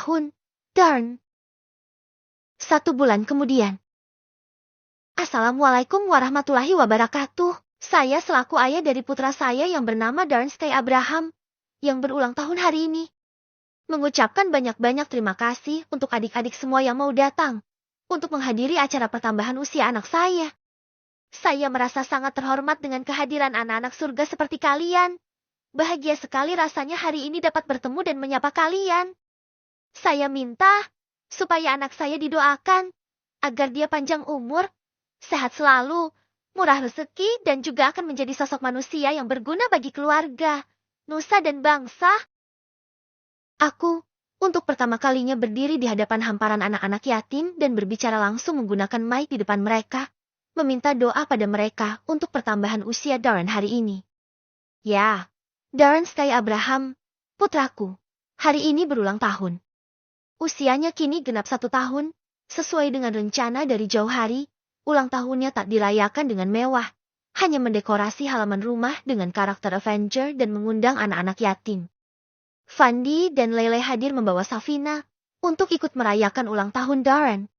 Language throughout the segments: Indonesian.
tahun. Darn. 1 bulan kemudian. Assalamualaikum warahmatullahi wabarakatuh. Saya selaku ayah dari putra saya yang bernama Darn Sky Abraham, yang berulang tahun hari ini, mengucapkan banyak-banyak terima kasih untuk adik-adik semua yang mau datang, untuk menghadiri acara pertambahan usia anak saya. Saya merasa sangat terhormat dengan kehadiran anak-anak surga seperti kalian. Bahagia sekali rasanya hari ini dapat bertemu dan menyapa kalian. Saya minta supaya anak saya didoakan, agar dia panjang umur, sehat selalu, murah rezeki, dan juga akan menjadi sosok manusia yang berguna bagi keluarga, nusa dan bangsa. Aku, untuk pertama kalinya berdiri di hadapan hamparan anak-anak yatim dan berbicara langsung menggunakan mic di depan mereka, meminta doa pada mereka untuk pertambahan usia Darren hari ini. Ya, Darren Sky Abraham, putraku, hari ini berulang tahun. Usianya kini genap 1 tahun, sesuai dengan rencana dari jauh hari. Ulang tahunnya tak dirayakan dengan mewah, hanya mendekorasi halaman rumah dengan karakter Avenger dan mengundang anak-anak yatim. Fandi dan Lele hadir membawa Safina untuk ikut merayakan ulang tahun Darren.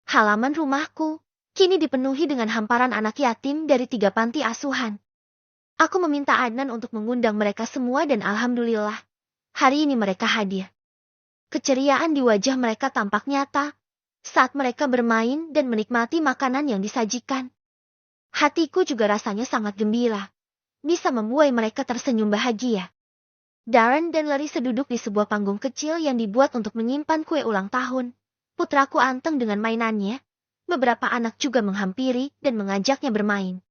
Halaman rumahku kini dipenuhi dengan hamparan anak yatim dari 3 panti asuhan. Aku meminta Adnan untuk mengundang mereka semua dan alhamdulillah, hari ini mereka hadir. Keceriaan di wajah mereka tampak nyata saat mereka bermain dan menikmati makanan yang disajikan. Hatiku juga rasanya sangat gembira, bisa membuat mereka tersenyum bahagia. Darren dan Larissa duduk di sebuah panggung kecil yang dibuat untuk menyimpan kue ulang tahun. Putraku anteng dengan mainannya. Beberapa anak juga menghampiri dan mengajaknya bermain.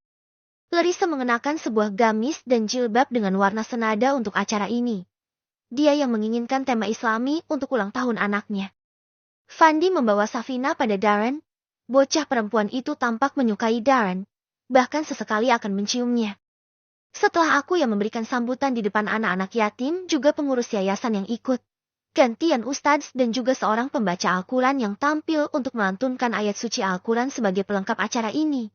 Larissa mengenakan sebuah gamis dan jilbab dengan warna senada untuk acara ini. Dia yang menginginkan tema Islami untuk ulang tahun anaknya. Fandi membawa Safina pada Darren. Bocah perempuan itu tampak menyukai Darren, bahkan sesekali akan menciumnya. Setelah aku yang memberikan sambutan di depan anak-anak yatim, juga pengurus yayasan yang ikut. Gantian ustadz dan juga seorang pembaca Al-Quran yang tampil untuk melantunkan ayat suci Al-Quran sebagai pelengkap acara ini.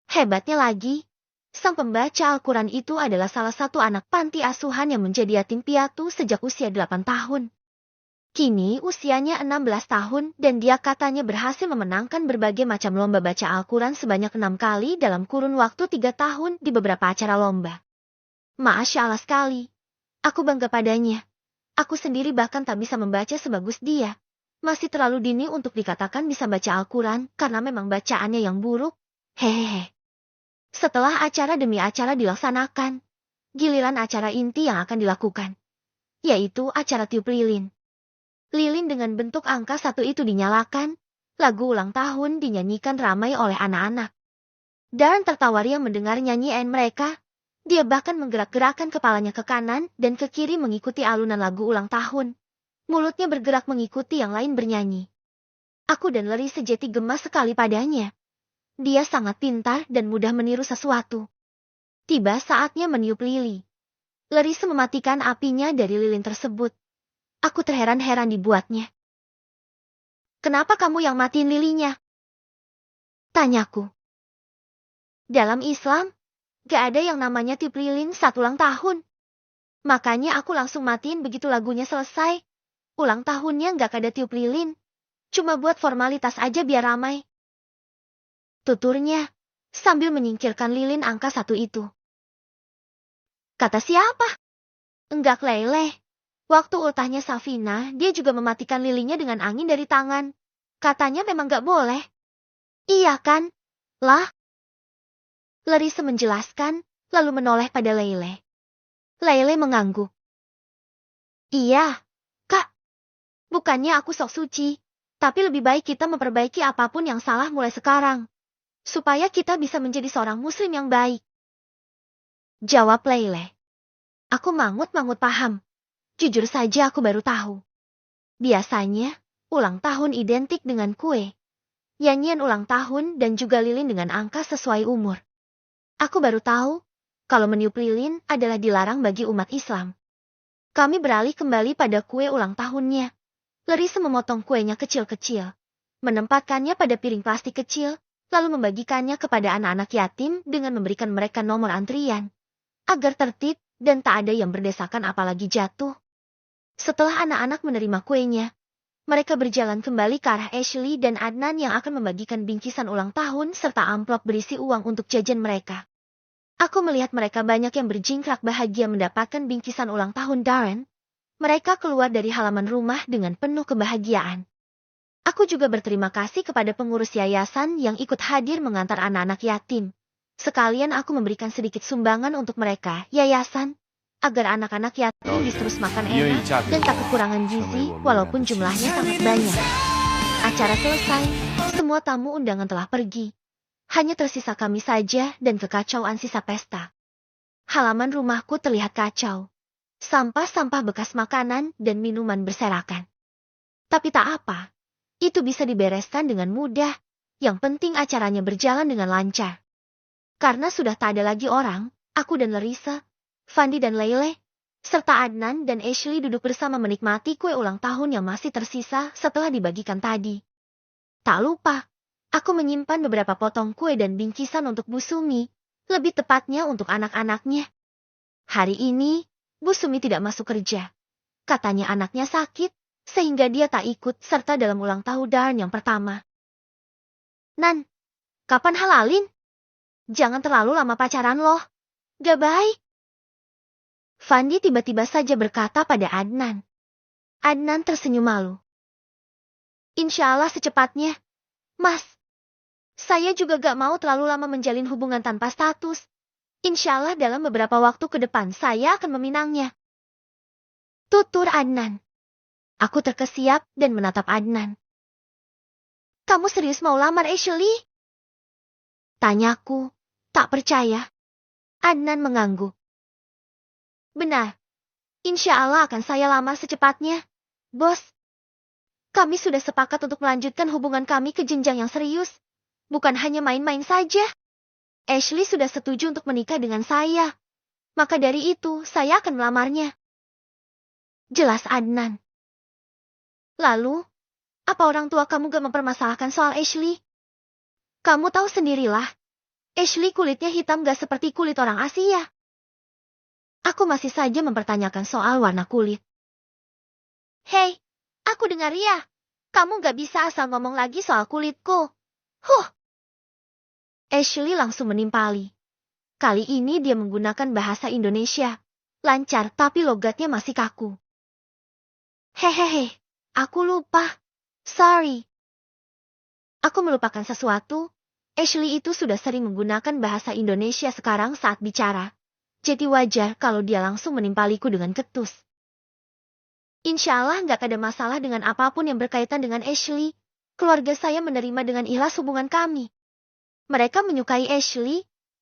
Hebatnya lagi, sang pembaca Al-Quran itu adalah salah satu anak panti asuhan yang menjadi yatim piatu sejak usia 8 tahun. Kini usianya 16 tahun dan dia katanya berhasil memenangkan berbagai macam lomba baca Al-Quran sebanyak 6 kali dalam kurun waktu 3 tahun di beberapa acara lomba. Masya Allah sekali. Aku bangga padanya. Aku sendiri bahkan tak bisa membaca sebagus dia. Masih terlalu dini untuk dikatakan bisa baca Al-Quran karena memang bacaannya yang buruk. Hehehe. Setelah acara demi acara dilaksanakan, giliran acara inti yang akan dilakukan, yaitu acara tiup lilin. Lilin dengan bentuk angka 1 itu dinyalakan, lagu ulang tahun dinyanyikan ramai oleh anak-anak. Darren tertawa riang mendengar nyanyian mereka. Dia bahkan menggerak-gerakkan kepalanya ke kanan dan ke kiri mengikuti alunan lagu ulang tahun. Mulutnya bergerak mengikuti yang lain bernyanyi. Aku dan Larissa sejati gemas sekali padanya. Dia sangat pintar dan mudah meniru sesuatu. Tiba saatnya meniup lili. Larissa mematikan apinya dari lilin tersebut. Aku terheran-heran dibuatnya. Kenapa kamu yang matiin lilinya? Tanyaku. Dalam Islam, gak ada yang namanya tiup lilin saat ulang tahun. Makanya aku langsung matiin begitu lagunya selesai. Ulang tahunnya gak ada tiup lilin. Cuma buat formalitas aja biar ramai. Tuturnya, sambil menyingkirkan lilin angka 1 itu. Kata siapa? Enggak Lele. Waktu ultahnya Safina, dia juga mematikan lilinnya dengan angin dari tangan. Katanya memang gak boleh. Iya kan? Lah? Larissa menjelaskan, lalu menoleh pada Lele. Lele mengangguk. Iya, Kak. Bukannya aku sok suci, tapi lebih baik kita memperbaiki apapun yang salah mulai sekarang. Supaya kita bisa menjadi seorang muslim yang baik. Jawab Lele. Aku mangut-mangut paham. Jujur saja aku baru tahu. Biasanya, ulang tahun identik dengan kue, nyanyian ulang tahun dan juga lilin dengan angka sesuai umur. Aku baru tahu, kalau meniup lilin adalah dilarang bagi umat Islam. Kami beralih kembali pada kue ulang tahunnya. Larissa memotong kuenya kecil-kecil, menempatkannya pada piring plastik kecil, lalu membagikannya kepada anak-anak yatim dengan memberikan mereka nomor antrian, agar tertib dan tak ada yang berdesakan apalagi jatuh. Setelah anak-anak menerima kuenya, Mereka berjalan kembali ke arah Ashley dan Adnan yang akan membagikan bingkisan ulang tahun serta amplop berisi uang untuk jajan mereka. Aku melihat mereka banyak yang berjingkrak bahagia mendapatkan bingkisan ulang tahun Darren. Mereka keluar dari halaman rumah dengan penuh kebahagiaan. Aku juga berterima kasih kepada pengurus yayasan yang ikut hadir mengantar anak-anak yatim. Sekalian aku memberikan sedikit sumbangan untuk mereka, yayasan, agar anak-anak yatim bisa terus makan enak dan tak kekurangan gizi walaupun jumlahnya sangat banyak. Acara selesai, semua tamu undangan telah pergi. Hanya tersisa kami saja dan kekacauan sisa pesta. Halaman rumahku terlihat kacau. Sampah-sampah bekas makanan dan minuman berserakan. Tapi tak apa. Itu bisa dibereskan dengan mudah. Yang penting acaranya berjalan dengan lancar. Karena sudah tak ada lagi orang, aku dan Larissa, Fandi dan Leile, serta Adnan dan Ashley duduk bersama menikmati kue ulang tahun yang masih tersisa setelah dibagikan tadi. Tak lupa, aku menyimpan beberapa potong kue dan bingkisan untuk Bu Sumi, lebih tepatnya untuk anak-anaknya. Hari ini, Bu Sumi tidak masuk kerja. Katanya anaknya sakit, sehingga dia tak ikut serta dalam ulang tahun Darn yang pertama. Nan, kapan halalin? Jangan terlalu lama pacaran loh. Gak baik. Fandi tiba-tiba saja berkata pada Adnan. Adnan tersenyum malu. Insya Allah secepatnya. Mas, saya juga gak mau terlalu lama menjalin hubungan tanpa status. Insya Allah dalam beberapa waktu ke depan saya akan meminangnya. Tutur Adnan. Aku terkesiap dan menatap Adnan. Kamu serius mau lamar Ashley? Tanyaku, tak percaya. Adnan mengangguk. Benar. Insya Allah akan saya lamar secepatnya. Bos, kami sudah sepakat untuk melanjutkan hubungan kami ke jenjang yang serius. Bukan hanya main-main saja. Ashley sudah setuju untuk menikah dengan saya. Maka dari itu, saya akan melamarnya. Jelas Adnan. Lalu, apa orang tua kamu gak mempermasalahkan soal Ashley? Kamu tahu sendirilah. Ashley kulitnya hitam gak seperti kulit orang Asia. Aku masih saja mempertanyakan soal warna kulit. Hei, aku dengar ya. Kamu gak bisa asal ngomong lagi soal kulitku. Ashley langsung menimpali. Kali ini dia menggunakan bahasa Indonesia. Lancar tapi logatnya masih kaku. Hehehe, aku lupa. Sorry. Aku melupakan sesuatu. Ashley itu sudah sering menggunakan bahasa Indonesia sekarang saat bicara. Jadi wajar kalau dia langsung menimpaliku dengan ketus. Insya Allah gak ada masalah dengan apapun yang berkaitan dengan Ashley. Keluarga saya menerima dengan ikhlas hubungan kami. Mereka menyukai Ashley.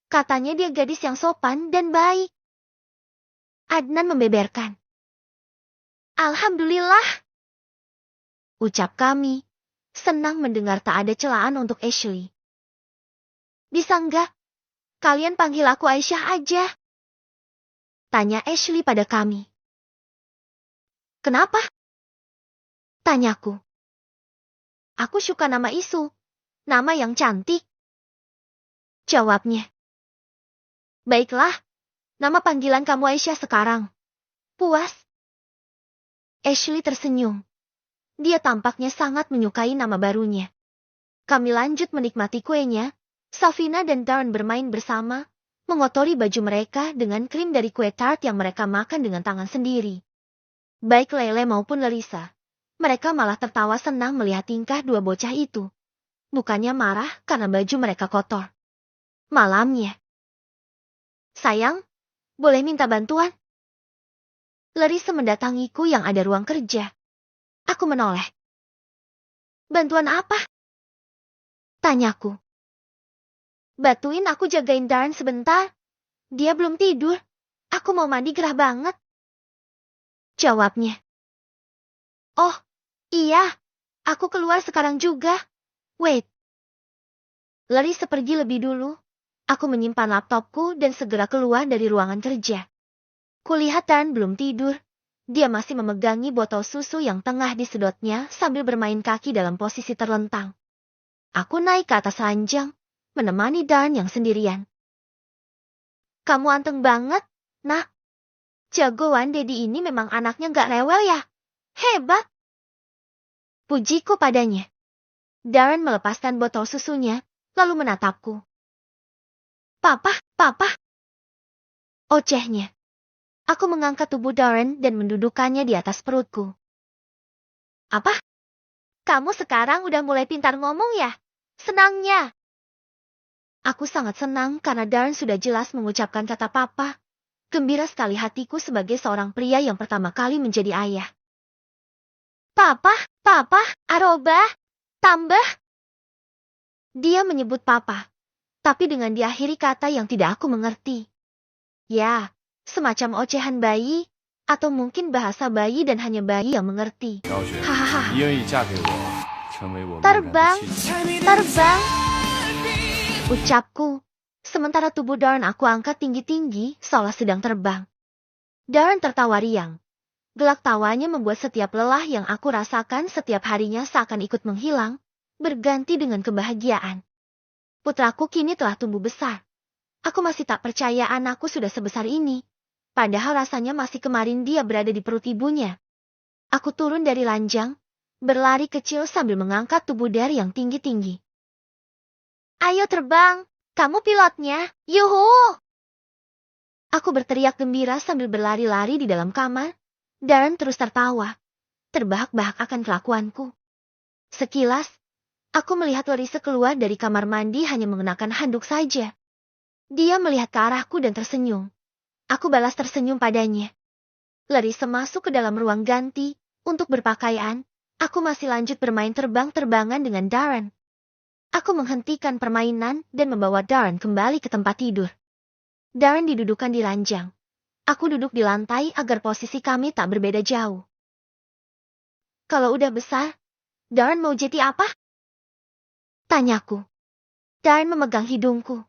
Katanya dia gadis yang sopan dan baik. Adnan membeberkan. Alhamdulillah. Ucap kami. Senang mendengar tak ada celaan untuk Ashley. Bisa enggak? Kalian panggil aku Aisyah aja. Tanya Ashley pada kami. Kenapa? Tanyaku. Aku suka nama Isu. Nama yang cantik. Jawabnya. Baiklah. Nama panggilan kamu Aisyah sekarang. Puas? Ashley tersenyum. Dia tampaknya sangat menyukai nama barunya. Kami lanjut menikmati kuenya. Safina dan Darren bermain bersama, mengotori baju mereka dengan krim dari kue tart yang mereka makan dengan tangan sendiri. Baik Leile maupun Larissa, mereka malah tertawa senang melihat tingkah dua bocah itu. Bukannya marah karena baju mereka kotor. Malamnya. Sayang, boleh minta bantuan? Larissa mendatangiku yang ada ruang kerja. Aku menoleh. Bantuan apa? Tanyaku. Bantuin aku jagain Darren sebentar. Dia belum tidur. Aku mau mandi gerah banget. Jawabnya. Oh, iya. Aku keluar sekarang juga. Wait. Larissa pergi lebih dulu. Aku menyimpan laptopku dan segera keluar dari ruangan kerja. Kulihat Darren belum tidur. Dia masih memegangi botol susu yang tengah disedotnya sambil bermain kaki dalam posisi terlentang. Aku naik ke atas ranjang, menemani Darren yang sendirian. Kamu anteng banget, nak. Jagoan Dedi ini memang anaknya gak rewel ya. Hebat. pujiku padanya. Darren melepaskan botol susunya, lalu menatapku. Papa, papa. Ocehnya. Aku mengangkat tubuh Darren dan mendudukkannya di atas perutku. Apa? Kamu sekarang udah mulai pintar ngomong ya? Senangnya. Aku sangat senang karena Darren sudah jelas mengucapkan kata papa. Gembira sekali hatiku sebagai seorang pria yang pertama kali menjadi ayah. Papa, papa, Aroba, tambah. Dia menyebut papa, tapi dengan diakhiri kata yang tidak aku mengerti. Ya, semacam ocehan bayi, atau mungkin bahasa bayi dan hanya bayi yang mengerti. Hahaha. Terbang, terbang. Ucapku, sementara tubuh Darren aku angkat tinggi-tinggi seolah sedang terbang. Darren tertawa riang. Gelak tawanya membuat setiap lelah yang aku rasakan setiap harinya seakan ikut menghilang, berganti dengan kebahagiaan. Putraku kini telah tumbuh besar. Aku masih tak percaya anakku sudah sebesar ini. Padahal rasanya masih kemarin dia berada di perut ibunya. Aku turun dari ranjang, berlari kecil sambil mengangkat tubuh Darren yang tinggi-tinggi. Ayo terbang, kamu pilotnya, yuhu! Aku berteriak gembira sambil berlari-lari di dalam kamar. Darren terus tertawa, terbahak-bahak akan kelakuanku. Sekilas, aku melihat Larissa keluar dari kamar mandi hanya mengenakan handuk saja. Dia melihat ke arahku dan tersenyum. Aku balas tersenyum padanya. Larissa masuk ke dalam ruang ganti. Untuk berpakaian, aku masih lanjut bermain terbang-terbangan dengan Darren. Aku menghentikan permainan dan membawa Darren kembali ke tempat tidur. Darren didudukkan di ranjang. Aku duduk di lantai agar posisi kami tak berbeda jauh. Kalau udah besar, Darren mau jadi apa? Tanyaku. Darren memegang hidungku.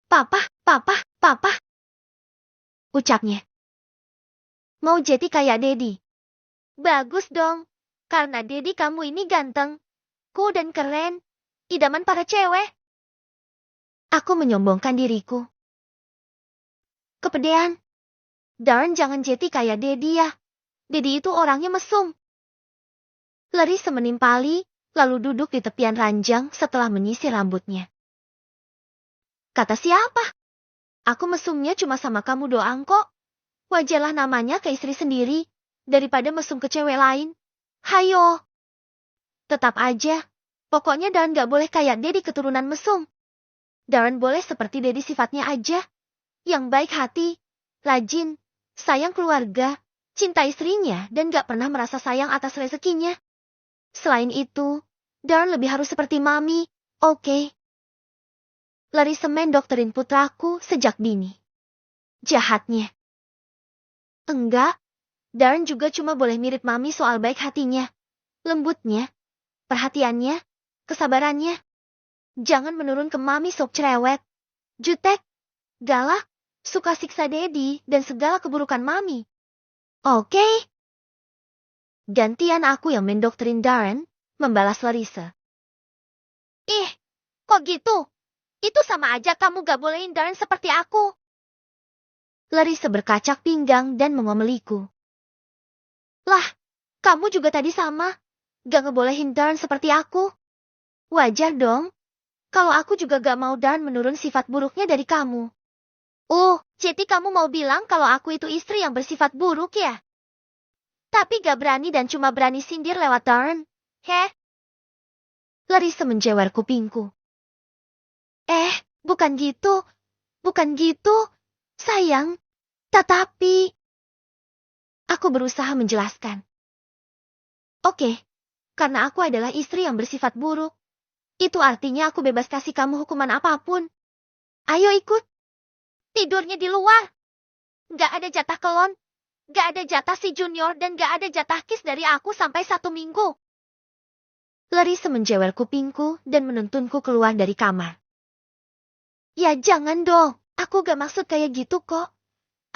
Papa, papa, papa. Ucapnya. Mau jadi kayak Daddy. Bagus dong, karena Daddy kamu ini ganteng, cool dan keren, idaman para cewek. Aku menyombongkan diriku. Kepedean. Darren jangan jadi kayak Daddy ya. Daddy itu orangnya mesum. Larissa menimpali, lalu duduk di tepian ranjang setelah menyisir rambutnya. Kata siapa? Aku mesumnya cuma sama kamu doang kok. Wajarlah namanya ke istri sendiri, daripada mesum ke cewek lain. Hayo. Tetap aja, pokoknya Darren gak boleh kayak Daddy keturunan mesum. Darren boleh seperti Daddy sifatnya aja. Yang baik hati, rajin, sayang keluarga, cinta istrinya dan gak pernah merasa sayang atas rezekinya. Selain itu, Darren lebih harus seperti Mami, oke? Larissa mendokterin putraku sejak dini. Jahatnya. Enggak, Darren juga cuma boleh mirip Mami soal baik hatinya, lembutnya, perhatiannya, kesabarannya. Jangan menurun ke Mami sok cerewet, jutek, galak, suka siksa Daddy dan segala keburukan Mami. Oke. Gantian aku yang mendoktrin Darren, membalas Larissa. Ih, kok gitu? Itu sama aja kamu gak bolehin Darren seperti aku. Larissa berkacak pinggang dan mengomeliku. Lah, kamu juga tadi sama. Gak ngebolehin Darren seperti aku. Wajar dong. Kalau aku juga gak mau Darren menurun sifat buruknya dari kamu. Jadi kamu mau bilang kalau aku itu istri yang bersifat buruk ya? Tapi gak berani dan cuma berani sindir lewat Darren. Heh? Larissa menjewer kupingku. Bukan gitu. Bukan gitu. Sayang. Tetapi. Aku berusaha menjelaskan. Oke. Karena aku adalah istri yang bersifat buruk. Itu artinya aku bebas kasih kamu hukuman apapun. Ayo ikut. Tidurnya di luar. Gak ada jatah kelon. Gak ada jatah si junior dan gak ada jatah kiss dari aku sampai 1 minggu. Larissa menjewer kupingku dan menuntunku keluar dari kamar. Ya jangan dong, aku gak maksud kayak gitu kok.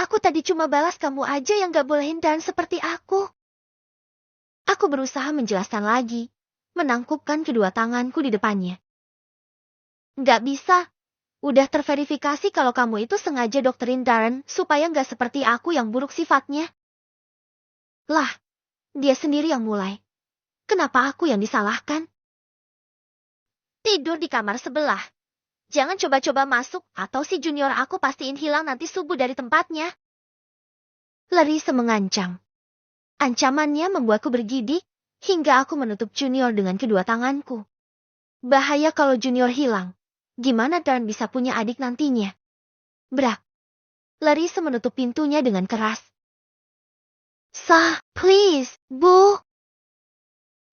Aku tadi cuma balas kamu aja yang gak bolehin Darren seperti aku. Aku berusaha menjelaskan lagi, menangkupkan kedua tanganku di depannya. Gak bisa. Udah terverifikasi kalau kamu itu sengaja dokterin Darren supaya gak seperti aku yang buruk sifatnya. Lah, dia sendiri yang mulai. Kenapa aku yang disalahkan? Tidur di kamar sebelah. Jangan coba-coba masuk atau si junior aku pastiin hilang nanti subuh dari tempatnya. Larissa mengancam. Ancamannya membuatku bergidik, hingga aku menutup junior dengan kedua tanganku. Bahaya kalau junior hilang. Gimana Darn bisa punya adik nantinya? Brak. Larissa menutup pintunya dengan keras. Please, Bu.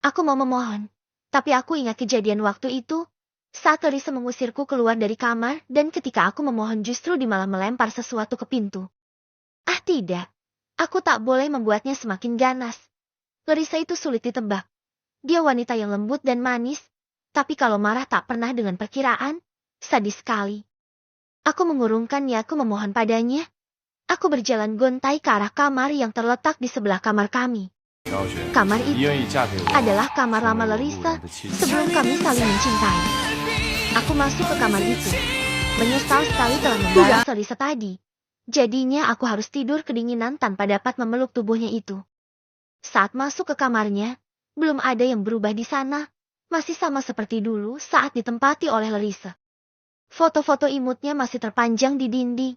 Aku mau memohon, tapi aku ingat kejadian waktu itu, saat Larissa mengusirku keluar dari kamar dan ketika aku memohon justru dia malah melempar sesuatu ke pintu. Ah tidak, aku tak boleh membuatnya semakin ganas. Larissa itu sulit ditebak. Dia wanita yang lembut dan manis, tapi kalau marah tak pernah dengan perkiraan, sadis sekali. Aku mengurungkannya, aku memohon padanya. Aku berjalan gontai ke arah kamar yang terletak di sebelah kamar kami. Kamar itu adalah kamar lama Larissa sebelum kami saling mencintai. Aku masuk ke kamar itu. Menyesal sekali telah membalas Larissa tadi. Jadinya aku harus tidur kedinginan tanpa dapat memeluk tubuhnya itu. Saat masuk ke kamarnya, belum ada yang berubah di sana. Masih sama seperti dulu saat ditempati oleh Larissa. Foto-foto imutnya masih terpanjang di dinding.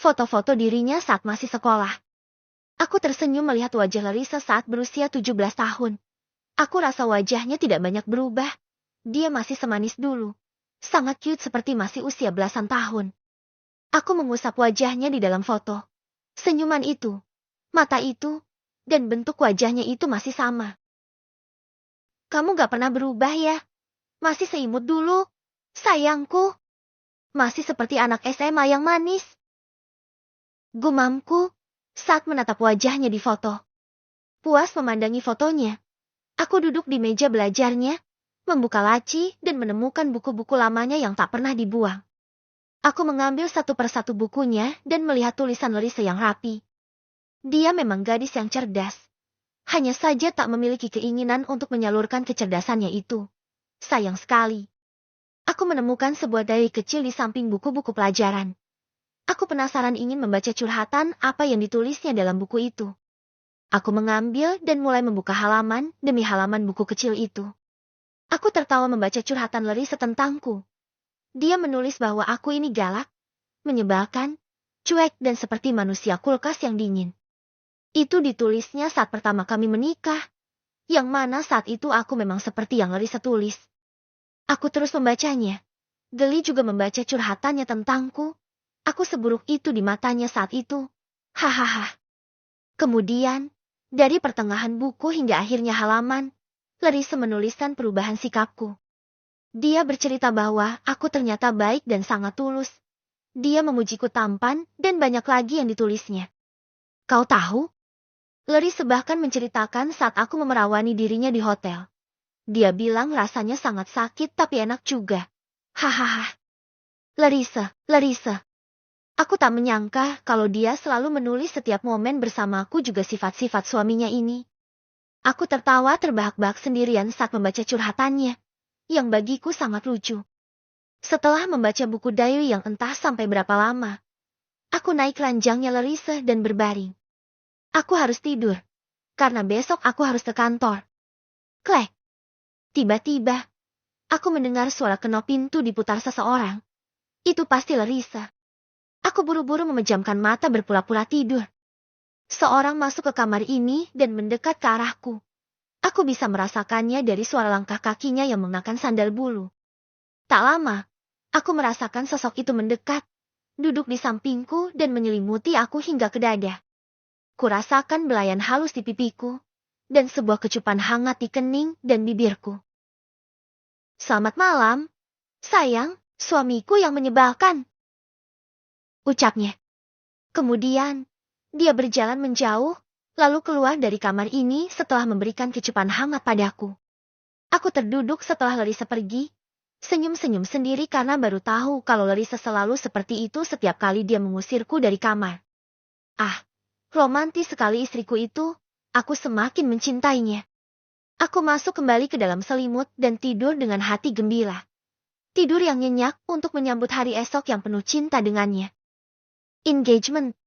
Foto-foto dirinya saat masih sekolah. Aku tersenyum melihat wajah Larissa saat berusia 17 tahun. Aku rasa wajahnya tidak banyak berubah. Dia masih semanis dulu. Sangat cute seperti masih usia belasan tahun. Aku mengusap wajahnya di dalam foto. Senyuman itu, mata itu, dan bentuk wajahnya itu masih sama. Kamu gak pernah berubah ya? Masih seimut dulu, sayangku. Masih seperti anak SMA yang manis. Gumamku saat menatap wajahnya di foto. Puas memandangi fotonya, aku duduk di meja belajarnya, membuka laci dan menemukan buku-buku lamanya yang tak pernah dibuang. Aku mengambil satu persatu bukunya dan melihat tulisan Larissa yang rapi. Dia memang gadis yang cerdas. Hanya saja tak memiliki keinginan untuk menyalurkan kecerdasannya itu. Sayang sekali. Aku menemukan sebuah diary kecil di samping buku-buku pelajaran. Aku penasaran ingin membaca curhatan apa yang ditulisnya dalam buku itu. Aku mengambil dan mulai membuka halaman demi halaman buku kecil itu. Aku tertawa membaca curhatan Larissa tentangku. Dia menulis bahwa aku ini galak, menyebalkan, cuek dan seperti manusia kulkas yang dingin. Itu ditulisnya saat pertama kami menikah, yang mana saat itu aku memang seperti yang Larissa tulis. Aku terus membacanya. Geli juga membaca curhatannya tentangku. Aku seburuk itu di matanya saat itu. Hahaha. Kemudian, dari pertengahan buku hingga akhirnya halaman, Larissa menuliskan perubahan sikapku. Dia bercerita bahwa aku ternyata baik dan sangat tulus. Dia memujiku tampan dan banyak lagi yang ditulisnya. Kau tahu? Larissa bahkan menceritakan saat aku memerawani dirinya di hotel. Dia bilang rasanya sangat sakit tapi enak juga. Hahaha. Larissa. Aku tak menyangka kalau dia selalu menulis setiap momen bersamaku juga sifat-sifat suaminya ini. Aku tertawa terbahak-bahak sendirian saat membaca curhatannya, yang bagiku sangat lucu. Setelah membaca buku diary yang entah sampai berapa lama, aku naik ranjangnya Larissa dan berbaring. Aku harus tidur, karena besok aku harus ke kantor. Klek. Tiba-tiba, aku mendengar suara kenop pintu diputar seseorang. Itu pasti Larissa. Aku buru-buru memejamkan mata berpura-pura tidur. Seorang masuk ke kamar ini dan mendekat ke arahku. Aku bisa merasakannya dari suara langkah kakinya yang mengenakan sandal bulu. Tak lama, aku merasakan sosok itu mendekat, duduk di sampingku dan menyelimuti aku hingga ke dada. Kurasakan belayan halus di pipiku, dan sebuah kecupan hangat di kening dan bibirku. Selamat malam, sayang, suamiku yang menyebalkan, ucapnya. Kemudian, dia berjalan menjauh, lalu keluar dari kamar ini setelah memberikan kecupan hangat padaku. Aku terduduk setelah Larissa pergi, senyum-senyum sendiri karena baru tahu kalau Larissa selalu seperti itu setiap kali dia mengusirku dari kamar. Ah, romantis sekali istriku itu, aku semakin mencintainya. Aku masuk kembali ke dalam selimut dan tidur dengan hati gembira. Tidur yang nyenyak untuk menyambut hari esok yang penuh cinta dengannya. Engagement.